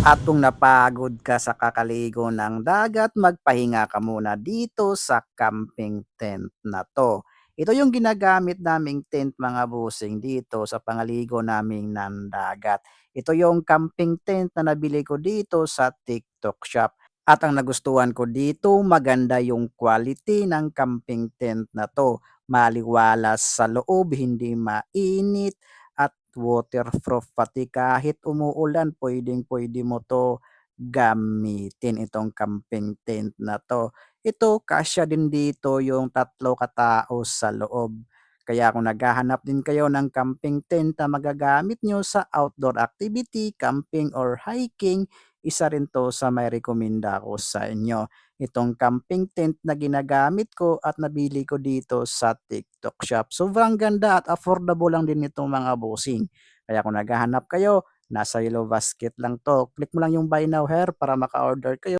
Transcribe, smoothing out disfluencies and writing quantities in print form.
At kung napagod ka sa kakaligo ng dagat, magpahinga ka muna dito sa camping tent na 'to. Ito yung ginagamit naming tent mga busing dito sa pangaligo naming ng dagat. Ito yung camping tent na nabili ko dito sa TikTok shop. At ang nagustuhan ko dito, maganda yung quality ng camping tent na 'to. Maliwalas sa loob, hindi mainit at waterproof pati kahit umuulan puwedeng-puwede mo 'to gamitin itong camping tent na 'to. Ito kasya din dito yung 3 katao sa loob. Kaya kung naghahanap din kayo ng camping tent na magagamit nyo sa outdoor activity, camping or hiking, isa rin 'to sa mairekomenda ko sa inyo. Itong camping tent na ginagamit ko at nabili ko dito sa TikTok shop. Sobrang ganda at affordable lang din nitong mga bossing. Kaya kung naghahanap kayo, nasa yellow basket lang 'to. Click mo lang yung buy now here para maka-order kayo.